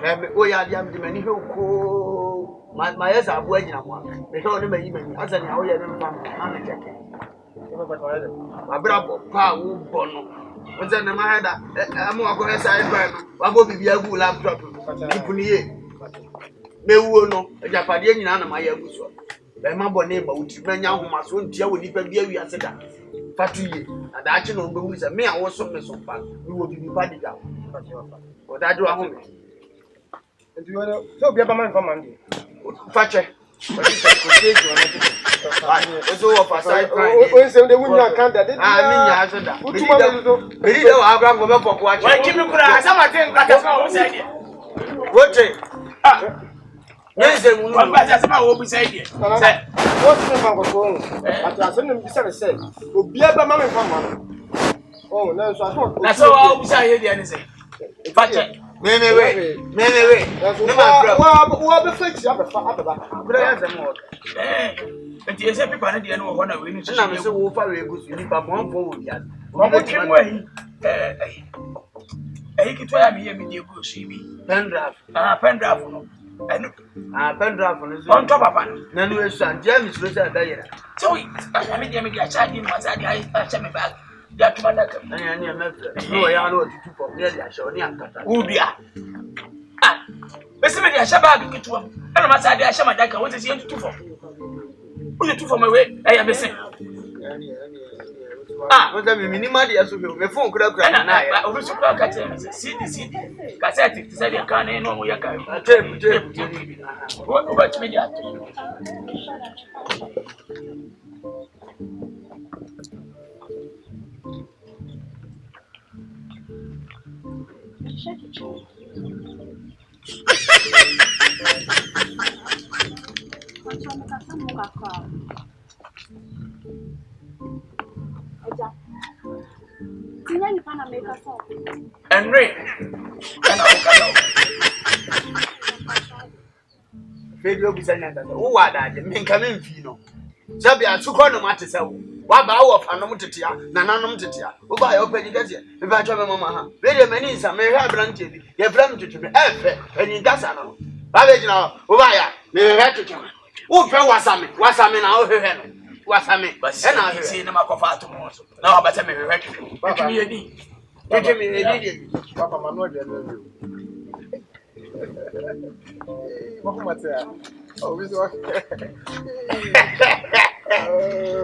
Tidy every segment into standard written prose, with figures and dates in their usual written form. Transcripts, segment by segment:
Oh yeah, I'm the many who my ears are waiting on one. They don't even me as an hour and manager. My brother, power, bono. What's in my head? I'm going to say, I'm going to be a good laptop. Me no, a Japadian and my young son. Berma bonema would bring out my son, Joe, would even be a setter. Fatu, and the action of the me, I was so miss on back. We will be party down. What I do at home. And you know, so be a man for Monday. Fatcher. It's all of us. I say the winner can't. I mean, I Bediide, I'll grab them for watching. Why keep you crying? Something like a phone said. What? Yes, I'm not beside you. What's the phone? I send him to say, will be a man from one. Oh, no, so I thought that's all I was saying. Anything. Fatcher. Many way. What the fix up a more. But yes, everybody didn't know when I win. I'm so Wofa will be but one forward yet. What came away? I could try me and you go see me. Pendraft. Pendraft. And Pendraft on top of one. Then we son, James was a day. So I mean, I charge him as I sent me back. Ya tumadaka nani method no ya no tutu for me ya show ni ankata ubia bese me dia sha bag kitua e no masa dia sha madaka won se tutu for o tutu for me we e ya bese won se me minima dia so me phone kura na ya o so kura ka che CD cassette ti se dia kan no mo ya ka tape o ba ti me dia Henry, Fedro bisanya that. Who are that? Men come in fino. Sabia to call no matter so. What about Anomutia, Nananum Titia? Who buy open you get here? If I tell my mamma, very many some may have granted. You blame to me, and you got some. Babbage now, Ubaya, may have to come. Who fell was some now her was a me, but I see the mark of art tomorrow. Now, but I may reckon. What can you do? Get me a lady. Papa, my mother.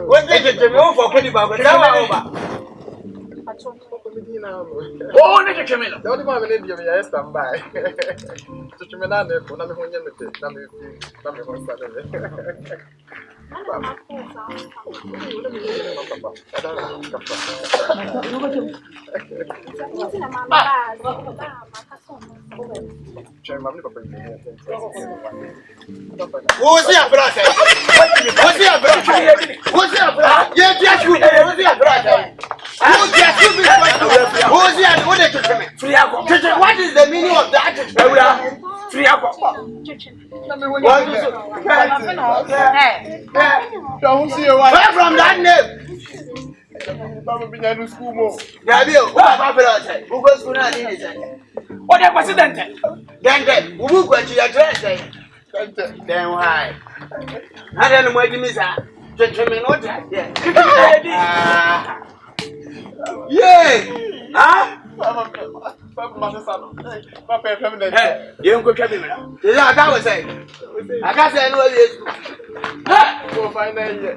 What did you do for Penny Baba? Oh, let you come in. The only one in India is stand by. To Chiminade, for nothing when who's your brother? What's your brother? What's your brother? Yes, yes, who's your brother? Who's your what did you come in? What is the meaning of that? Free up. Don't see you. Where from that name? Baba be na school mo. Gabriel, what about that? Who goes to na need it? What the president? Then who go to your dress? Then why? I don't know what you miss. Gentlemen, what that? Yeah. Huh? Papa, you don't go cabin. I was saying, I can't say no.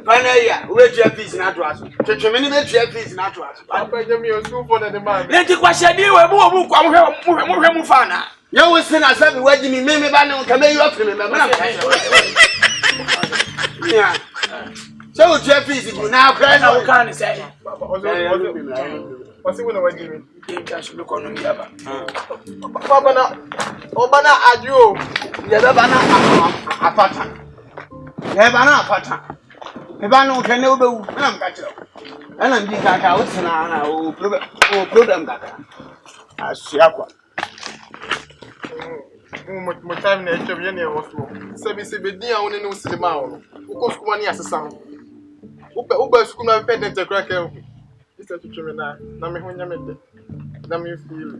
Finally, where's your fees in that was? Many met your fees in that was. Papa, give me a soup for the man. Let you question you a move from Mufana. You will send us every wedding, maybe Bannon can make you up to me. Yeah. So, Jeffy is now crying. I can't say. What's it when I give him? You can't look on the other. Obana, adieu. Yabana, a pattern. Yabana, a pattern. Ebano can never be. I'm catching up. And I'm being cut out now. Program that. I see aqua. My time nature, Vienna was so. Service Bediide only knows the mouth. Who goes money as a son? Uber school and pet the cracker. It's a chimney. Now, me when you met it. Now, me feel.